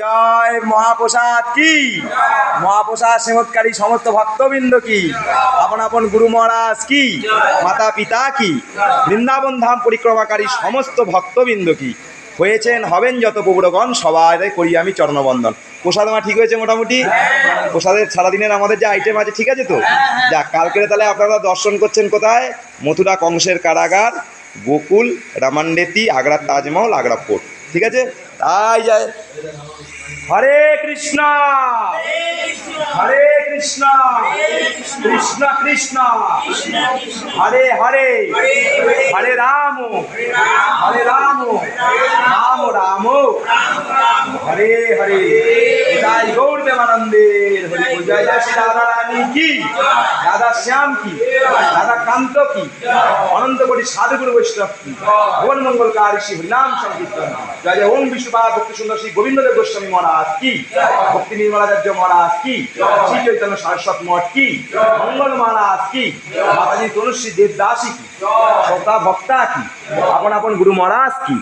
জয় মহাপ্রসাদ কি, মহাপ্রসাদ সেবনকারী সমস্ত ভক্তবৃন্দ কি, আপন আপন গুরু মহারাজ কি, মাতা পিতা কি, বৃন্দাবন ধাম পরিক্রমাকারী সমস্ত ভক্তবৃন্দ কি, হয়েছেন হবেন যত প্রভুরগণ সবাই করি আমি চরণবন্দন। প্রসাদ আমার ঠিক হয়েছে মোটামুটি? প্রসাদের সারাদিনের আমাদের যে আইটেম আছে ঠিক আছে তো? যাক, কালকে তাহলে আপনারা দর্শন করছেন কোথায়? মথুরা কংসের কারাগার, গোকুল, রামান্ডেতি, আগ্রার তাজমহল, আগ্রা ফোর্ট। ঠিক আছে, তাই যায়। হরে কৃষ্ণ হরে কৃষ্ণ কৃষ্ণ কৃষ্ণ হরে হরে, হরে রাম রাম রাম হরে হরে। জয় গৌর দেবানন্দের হরি বল। জয় জয় শ্রী রাধা রানী কি, রাধা শ্যাম কি, রাধা কান্ত কি, অনন্ত কোটি সাধুগুরু বৈষ্ণব কি, ভুবন মঙ্গলকারী শ্রী হরিনাম সংকীর্তন। জয় জয় ওম বিষ্ণুপাদ ভক্তি সুন্দর শ্রী গোবিন্দদেব গোস্বামী মহারাজ কি, ভক্তি নির্মলাচার্য মহারাজ কি, শ্রী চৈতন্য সারস্বত মঠ কি, মঙ্গল মহারাজ কি, মাতাজি তনুশ্রী দেবদাসী কি, শ্রোতা ভক্তা কি, আপন আপন গুরু মহারাজ কি,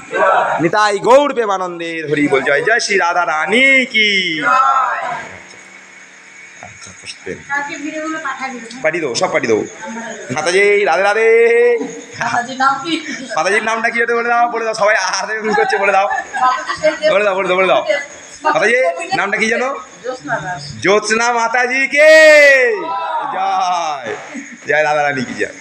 নিতাই গৌর প্রেমানন্দের হরি বল। জয় জয় শ্রী রাধা রানী কি। পাঠিয়ে দেবো, সব পাঠিয়ে দেবো। মাতাজি রাধে রাধে। মাতাজির নামটা কি হতে বলে দাও, বলে দাও, সবাই হাতে করছে, বলে দাও, বলে দাও, বলে দাও, বলে দাও। মাতাজি নামটা কি জানো? জ্যোৎস্না মাতাজি কে জয়। জয় রাধা রানী কি জয়।